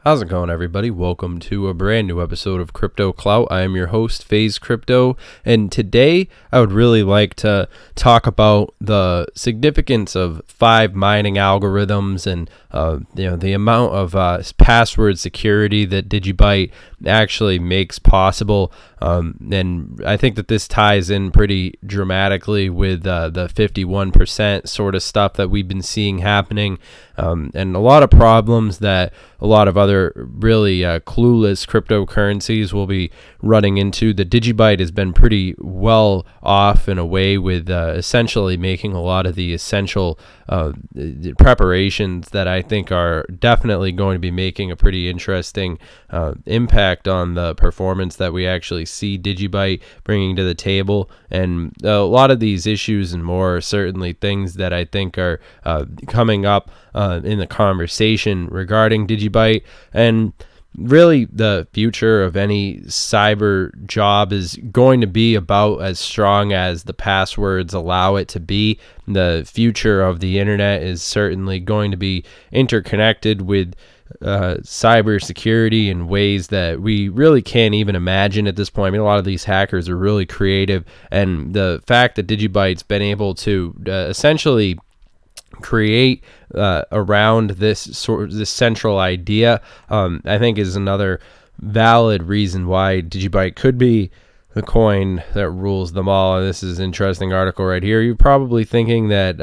How's it going, everybody? Welcome to a brand new episode of Crypto Clout. I am your host, Faze Crypto, and today I would really like to talk about the significance of 5 mining algorithms and the amount of password security that DigiByte actually makes possible. And I think that this ties in pretty dramatically with the 51% sort of stuff that we've been seeing happening, and a lot of problems that a lot of other really clueless cryptocurrencies will be running into. The DigiByte has been pretty well off in a way with essentially making a lot of the essential preparations that I think are definitely going to be making a pretty interesting impact on the performance that we actually see DigiByte bringing to the table. And a lot of these issues and more are certainly things that I think are coming up in the conversation regarding DigiByte. And really, the future of any cyber job is going to be about as strong as the passwords allow it to be. The future of the internet is certainly going to be interconnected with cybersecurity in ways that we really can't even imagine at this point. I mean, a lot of these hackers are really creative, and the fact that DigiByte's been able to essentially create around this central idea, I think is another valid reason why DigiByte could be the coin that rules them all. And this is an interesting article right here. You're probably thinking that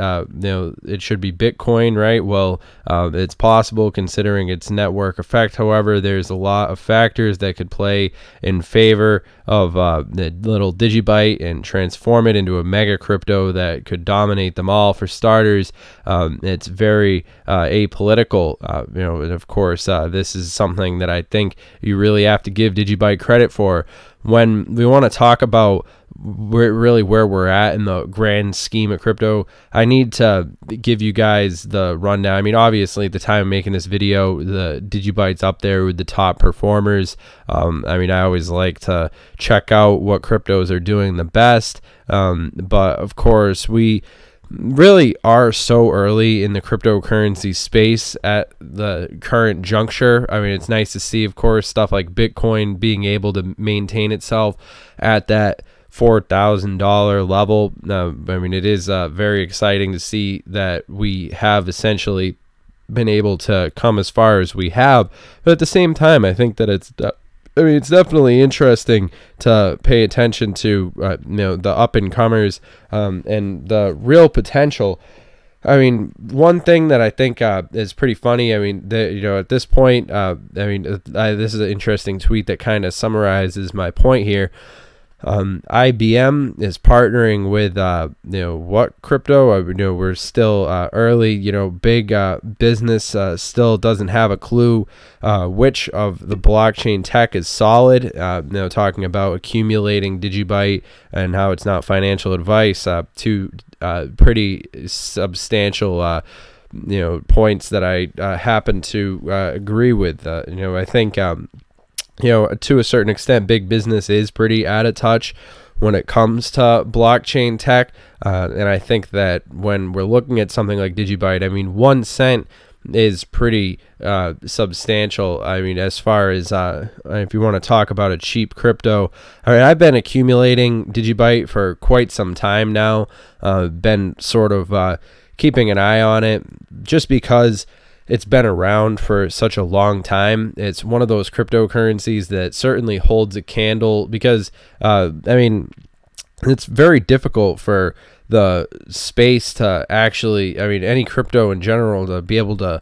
it should be Bitcoin, right? Well, it's possible considering its network effect. However, there's a lot of factors that could play in favor of the little DigiByte and transform it into a mega crypto that could dominate them all. For starters, it's very apolitical. And of course, this is something that I think you really have to give DigiByte credit for. When we want to talk about where we're at in the grand scheme of crypto, I need to give you guys the rundown. I mean, obviously, at the time of making this video, the DigiByte's up there with the top performers. I always like to check out what cryptos are doing the best. But of course, we really are so early in the cryptocurrency space at the current juncture. I mean, it's nice to see, of course, stuff like Bitcoin being able to maintain itself at that $4,000 level. It is very exciting to see that we have essentially been able to come as far as we have. But at the same time, I think that it's definitely interesting to pay attention to, the up and comers and the real potential. I mean, one thing that I think is pretty funny. At this point, this is an interesting tweet that kind of summarizes my point here. IBM is partnering with what crypto? We're still early. Big business still doesn't have a clue which of the blockchain tech is solid. Talking about accumulating DigiByte and how it's not financial advice. Two pretty substantial points that I happen to agree with. I think to a certain extent, big business is pretty out of touch when it comes to blockchain tech. And I think that when we're looking at something like DigiByte, 1 cent is pretty substantial. As far as if you want to talk about a cheap crypto, I've been accumulating DigiByte for quite some time now. Been sort of keeping an eye on it just because it's been around for such a long time. It's one of those cryptocurrencies that certainly holds a candle because, it's very difficult for the space to actually, any crypto in general to be able to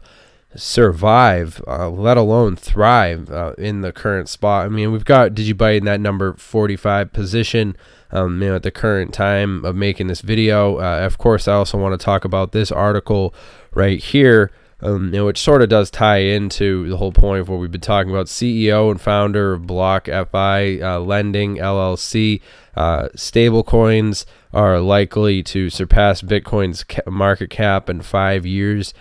survive, let alone thrive in the current spot. We've got DigiByte in that number 45 position at the current time of making this video. Of course, I also want to talk about this article right here, which sort of does tie into the whole point of what we've been talking about. CEO and founder of BlockFi Lending LLC. Stablecoins are likely to surpass Bitcoin's market cap in 5 years.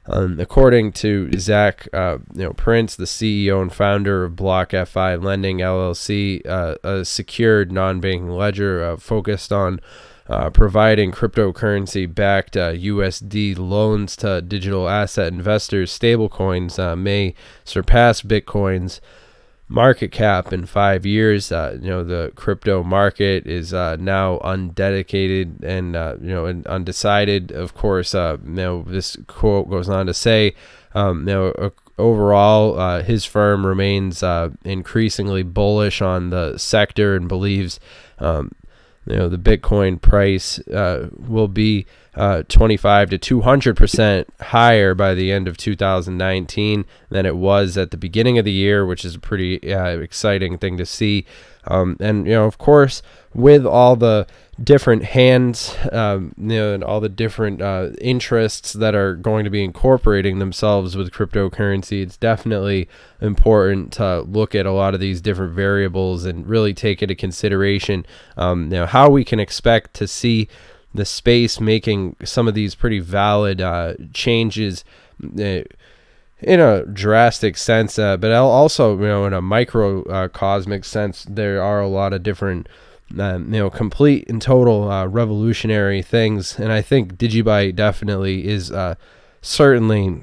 According to Zach Prince, the CEO and founder of BlockFi Lending LLC, a secured non-banking ledger focused on providing cryptocurrency-backed USD loans to digital asset investors. Stablecoins may surpass Bitcoin's market cap in 5 years. The crypto market is now undedicated and and undecided. Of course, this quote goes on to say, overall, his firm remains increasingly bullish on the sector and believes the Bitcoin price will be 25 to 200% higher by the end of 2019 than it was at the beginning of the year, which is a pretty exciting thing to see. And of course, with all the different hands, and all the different interests that are going to be incorporating themselves with cryptocurrency, it's definitely important to look at a lot of these different variables and really take into consideration, how we can expect to see the space making some of these pretty valid changes in a drastic sense, but also, in a microcosmic sense. There are a lot of different, complete and total revolutionary things, and I think DigiByte definitely is certainly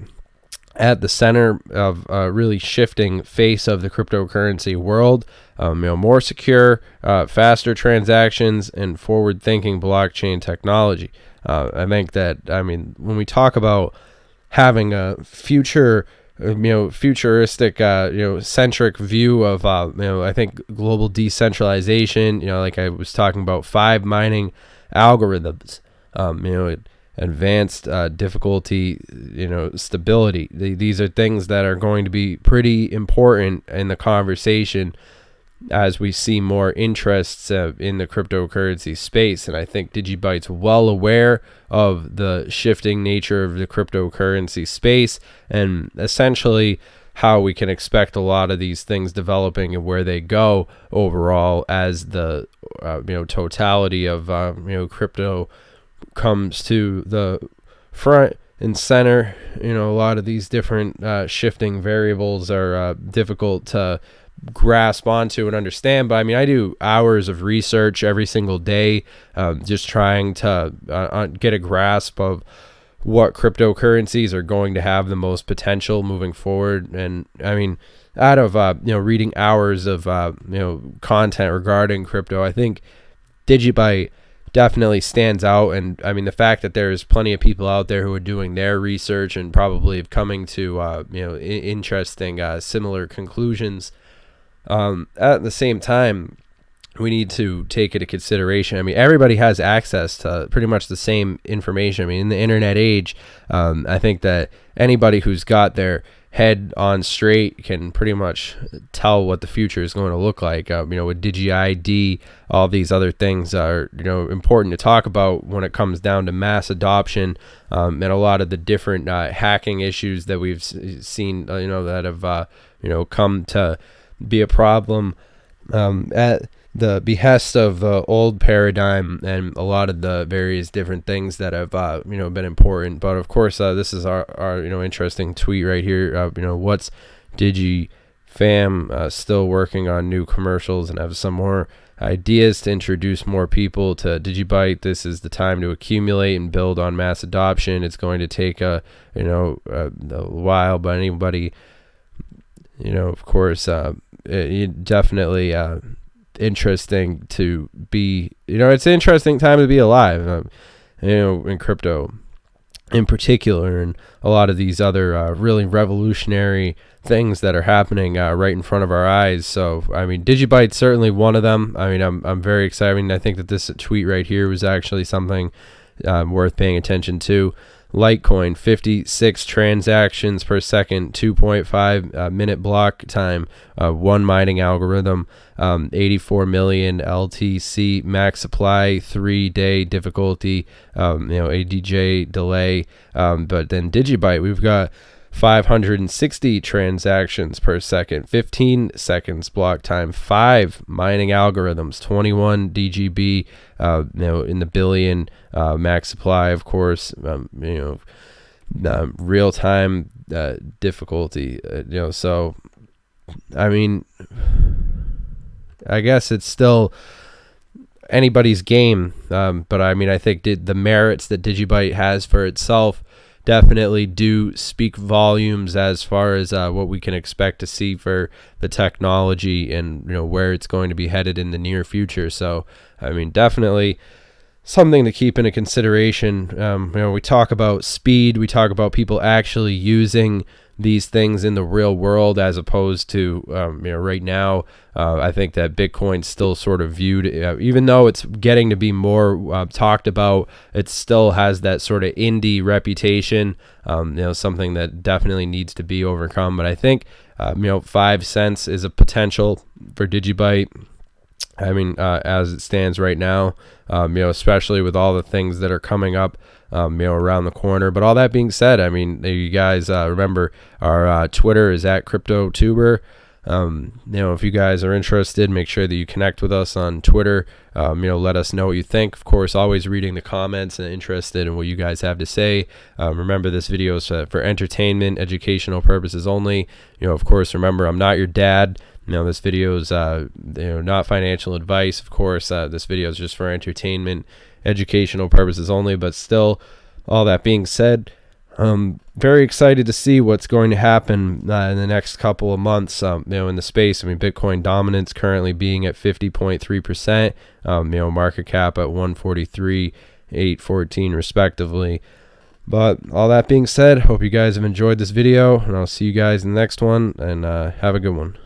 at the center of a really shifting face of the cryptocurrency world. More secure, faster transactions, and forward-thinking blockchain technology. I think that, when we talk about having a futuristic, centric view of, I think global decentralization, like I was talking about, 5 mining algorithms, advanced difficulty, stability. These are things that are going to be pretty important in the conversation as we see more interests in the cryptocurrency space. And I think DigiByte's well aware of the shifting nature of the cryptocurrency space and essentially how we can expect a lot of these things developing and where they go overall as the totality of crypto comes to the front and center. A lot of these different shifting variables are difficult to grasp onto and understand, but I do hours of research every single day, just trying to get a grasp of what cryptocurrencies are going to have the most potential moving forward. And out of reading hours of content regarding crypto, I think DigiByte definitely stands out. And the fact that there's plenty of people out there who are doing their research and probably coming to interesting similar conclusions. At the same time, we need to take into consideration, everybody has access to pretty much the same information. In the internet age, I think that anybody who's got their head on straight can pretty much tell what the future is going to look like. With DigiID, all these other things are, important to talk about when it comes down to mass adoption, and a lot of the different hacking issues that we've seen, that have, come to be a problem at the behest of the old paradigm and a lot of the various different things that have been important. But of course, this is our interesting tweet right here. What's DigiFam still working on new commercials and have some more ideas to introduce more people to DigiByte. This is the time to accumulate and build on mass adoption. It's going to take a while, but anybody, of course, it definitely interesting to be, it's an interesting time to be alive, in crypto in particular, and a lot of these other really revolutionary things that are happening right in front of our eyes. So, DigiByte's certainly one of them. I'm very excited. And I think that this tweet right here was actually something worth paying attention to. Litecoin, 56 transactions per second, 2.5 minute block time, 1 mining algorithm, 84 million LTC max supply, 3-day difficulty, ADJ delay. But then DigiByte, we've got 560 transactions per second, 15 seconds block time, 5 mining algorithms, 21 DGB, in the billion, max supply, of course, real time difficulty, so I guess it's still anybody's game. But I mean, I think the merits that DigiByte has for itself definitely do speak volumes as far as what we can expect to see for the technology and where it's going to be headed in the near future. So I mean, definitely something to keep into consideration. We talk about speed, we talk about people actually using these things in the real world, as opposed to right now. I think that Bitcoin's still sort of viewed, even though it's getting to be more talked about, it still has that sort of indie reputation. Something that definitely needs to be overcome. But I think 5 cents is a potential for DigiByte. I mean, as it stands right now, especially with all the things that are coming up, around the corner. But all that being said, I mean, you guys remember our Twitter is @CryptoTuber. If you guys are interested, make sure that you connect with us on Twitter. Let us know what you think. Of course, always reading the comments and interested in what you guys have to say. Remember, this video is for entertainment, educational purposes only. Of course, remember, I'm not your dad. This video is not financial advice. Of course, this video is just for entertainment, educational purposes only. But still, all that being said, very excited to see what's going to happen in the next couple of months. In the space. I mean, Bitcoin dominance currently being at 50.3%. Market cap at 143,814 respectively. But all that being said, hope you guys have enjoyed this video, and I'll see you guys in the next one. And have a good one.